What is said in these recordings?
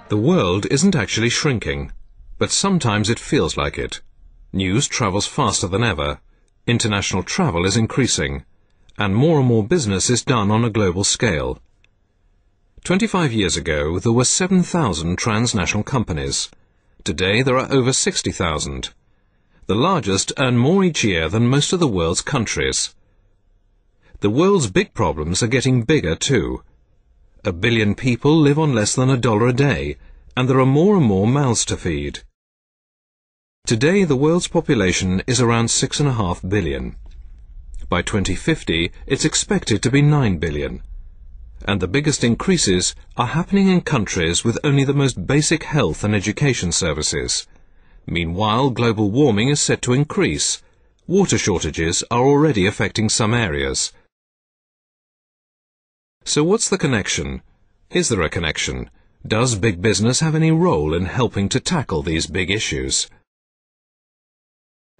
The world isn't actually shrinking, but sometimes it feels like it. News travels faster than ever, international travel is increasing, and more business is done on a global scale. 25 years ago, there were 7,000 transnational companies. Today, there are over 60,000. The largest earn more each year than most of the world's countries. The world's big problems are getting bigger too. 1 billion people live on less than $1 a day, and there are more and more mouths to feed. Today, the world's population is around 6.5 billion. By 2050, it's expected to be 9 billion. And the biggest increases are happening in countries with only the most basic health and education services. Meanwhile, global warming is set to increase. Water shortages are already affecting some areas. So what's the connection? Is there a connection? Does big business have any role in helping to tackle these big issues?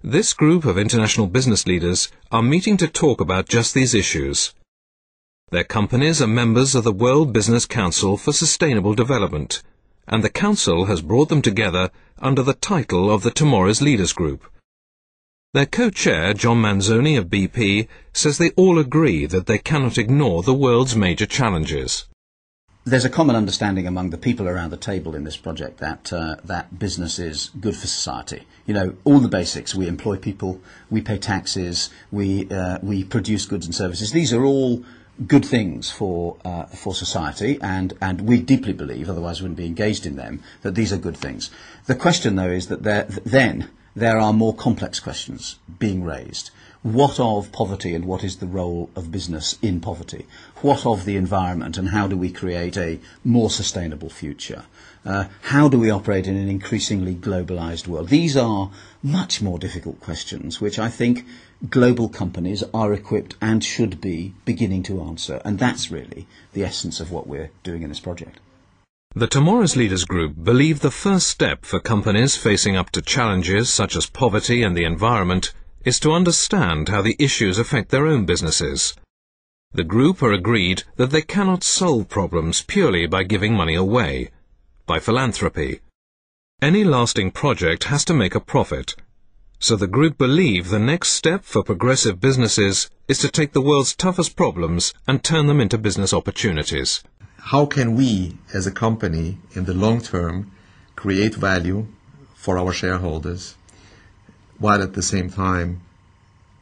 This group of international business leaders are meeting to talk about just these issues. Their companies are members of the World Business Council for Sustainable Development, and the Council has brought them together under the title of the Tomorrow's Leaders Group. Their co-chair, John Manzoni of BP, says they all agree that they cannot ignore the world's major challenges. There's a common understanding among the people around the table in this project that business is good for society. You know, all the basics. We employ people, we pay taxes, we produce goods and services. These are all good things for society, and we deeply believe, otherwise we wouldn't be engaged in them, that these are good things. The question, though, is that there are more complex questions being raised. What of poverty, and what is the role of business in poverty? What of the environment, and how do we create a more sustainable future? How do we operate in an increasingly globalized world? These are much more difficult questions, which I think global companies are equipped and should be beginning to answer. And that's really the essence of what we're doing in this project. The Tomorrow's Leaders Group believe the first step for companies facing up to challenges such as poverty and the environment is to understand how the issues affect their own businesses. The group are agreed that they cannot solve problems purely by giving money away, by philanthropy. Any lasting project has to make a profit. So the group believe the next step for progressive businesses is to take the world's toughest problems and turn them into business opportunities. How can we, as a company, in the long term, create value for our shareholders, while at the same time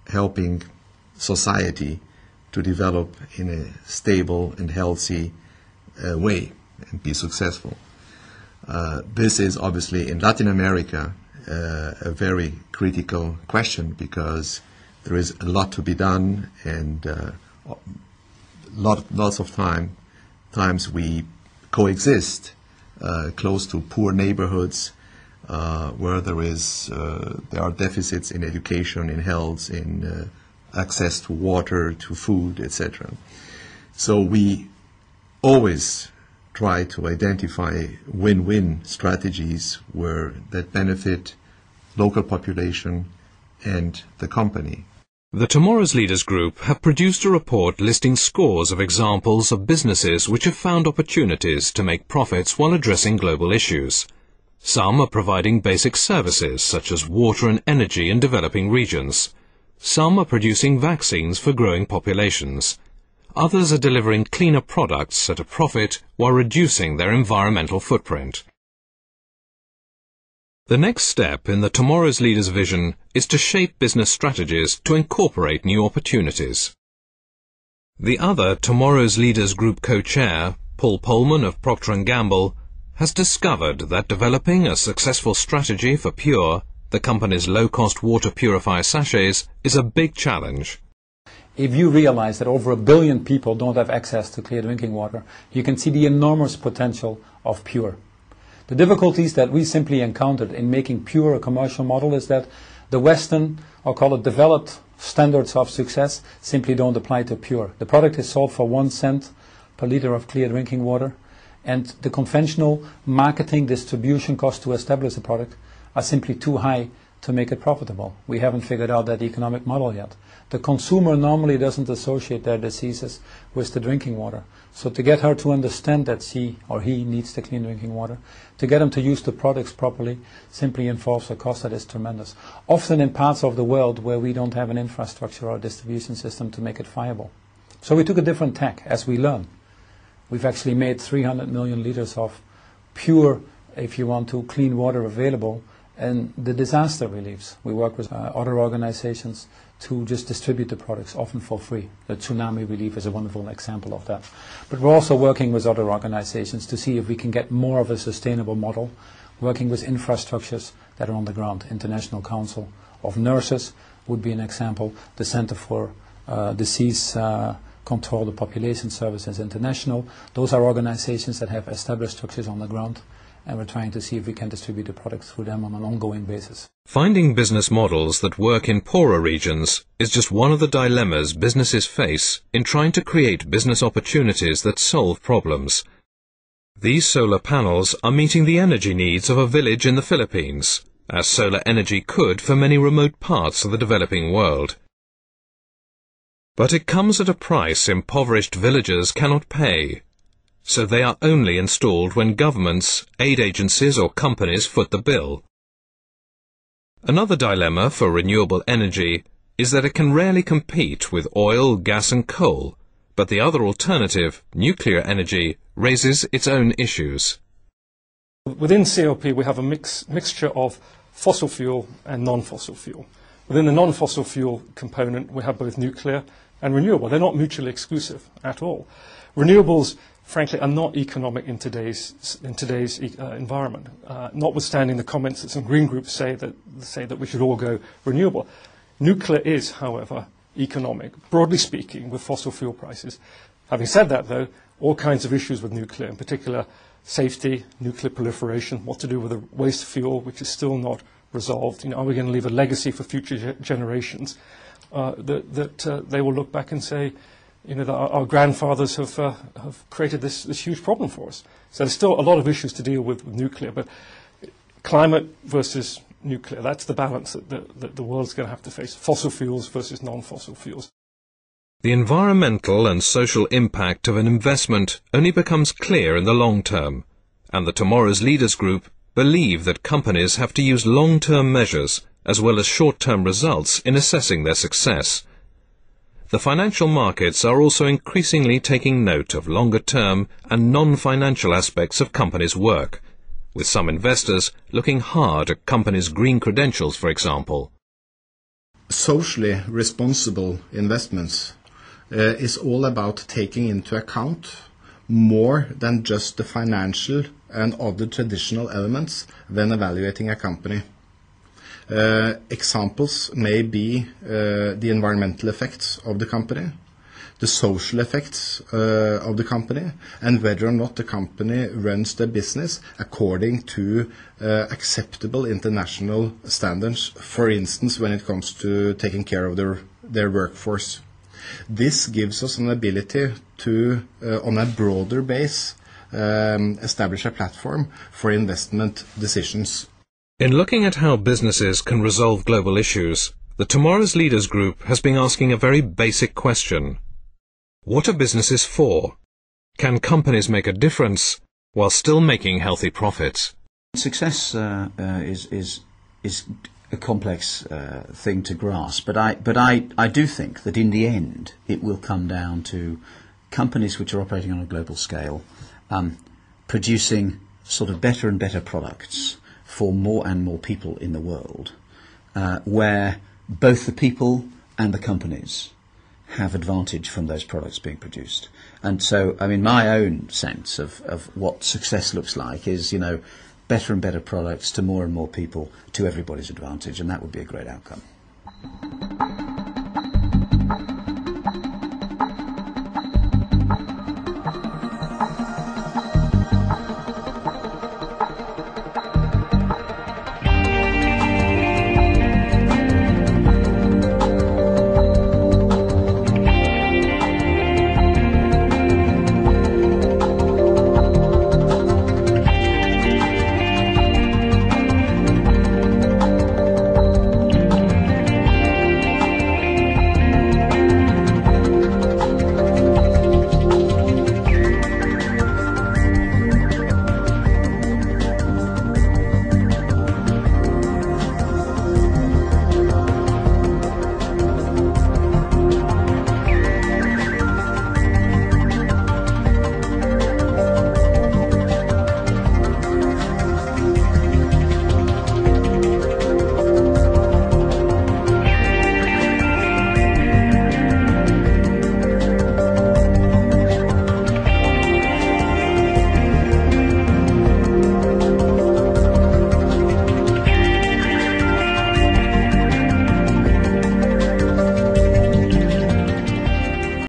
helping society to develop in a stable and healthy way and be successful? This is obviously in Latin America a very critical question, because there is a lot to be done, and lots of times we coexist close to poor neighborhoods where there are deficits in education, in health, in access to water, to food, etc. So we always try to identify win-win strategies that benefit local population and the company. The Tomorrow's Leaders Group have produced a report listing scores of examples of businesses which have found opportunities to make profits while addressing global issues. Some are providing basic services such as water and energy in developing regions. Some are producing vaccines for growing populations. Others are delivering cleaner products at a profit while reducing their environmental footprint. The next step in the Tomorrow's Leaders vision is to shape business strategies to incorporate new opportunities. The other Tomorrow's Leaders Group co-chair, Paul Polman of Procter & Gamble, has discovered that developing a successful strategy for Pure, the company's low-cost water purifier sachets, is a big challenge. If you realize that over 1 billion people don't have access to clear drinking water, you can see the enormous potential of Pure. The difficulties that we simply encountered in making Pure a commercial model is that the Western, I'll call it developed, standards of success simply don't apply to Pure. The product is sold for 1 cent per liter of clear drinking water, and the conventional marketing distribution costs to establish the product are simply too high to make it profitable. We haven't figured out that economic model yet. The consumer normally doesn't associate their diseases with the drinking water. So to get her to understand that she or he needs the clean drinking water, to get them to use the products properly, simply involves a cost that is tremendous. Often in parts of the world where we don't have an infrastructure or distribution system to make it viable. So we took a different tack as we learn. We've actually made 300 million liters of pure, if you want to, clean water available, and the disaster reliefs. We work with other organizations to just distribute the products, often for free. The tsunami relief is a wonderful example of that. But we're also working with other organizations to see if we can get more of a sustainable model, working with infrastructures that are on the ground. International Council of Nurses would be an example. The Center for Disease Control, the Population Services International. Those are organizations that have established structures on the ground, and we're trying to see if we can distribute the products through them on an ongoing basis. Finding business models that work in poorer regions is just one of the dilemmas businesses face in trying to create business opportunities that solve problems. These solar panels are meeting the energy needs of a village in the Philippines, as solar energy could for many remote parts of the developing world. But it comes at a price impoverished villagers cannot pay. So they are only installed when governments, aid agencies or companies foot the bill. Another dilemma for renewable energy is that it can rarely compete with oil, gas and coal, but the other alternative, nuclear energy, raises its own issues. Within CLP we have a mixture of fossil fuel and non-fossil fuel. Within the non-fossil fuel component we have both nuclear and renewable. They're not mutually exclusive at all. Renewables, frankly, are not economic in today's environment. Notwithstanding the comments that some green groups say that we should all go renewable. Nuclear is, however, economic, broadly speaking, with fossil fuel prices. Having said that, though, all kinds of issues with nuclear, in particular safety, nuclear proliferation, what to do with the waste fuel, which is still not resolved. Are we going to leave a legacy for future generations that they will look back and say, that our grandfathers have created this huge problem for us. So there's still a lot of issues to deal with nuclear, but climate versus nuclear, that's the balance that the world's going to have to face. Fossil fuels versus non-fossil fuels. The environmental and social impact of an investment only becomes clear in the long term, and the Tomorrow's Leaders Group believe that companies have to use long-term measures as well as short-term results in assessing their success. The financial markets are also increasingly taking note of longer-term and non-financial aspects of companies' work, with some investors looking hard at companies' green credentials, for example. Socially responsible investments is all about taking into account more than just the financial and other traditional elements when evaluating a company. Examples may be the environmental effects of the company, the social effects of the company, and whether or not the company runs the business according to acceptable international standards, for instance, when it comes to taking care of their workforce. This gives us an ability to, on a broader base, establish a platform for investment decisions. In looking at how businesses can resolve global issues, the Tomorrow's Leaders Group has been asking a very basic question. What are businesses for? Can companies make a difference while still making healthy profits? Success is a complex thing to grasp, but I do think that in the end it will come down to companies which are operating on a global scale, producing sort of better and better products for more and more people in the world, where both the people and the companies have advantage from those products being produced. And so, my own sense of what success looks like is, better and better products to more and more people to everybody's advantage, and that would be a great outcome.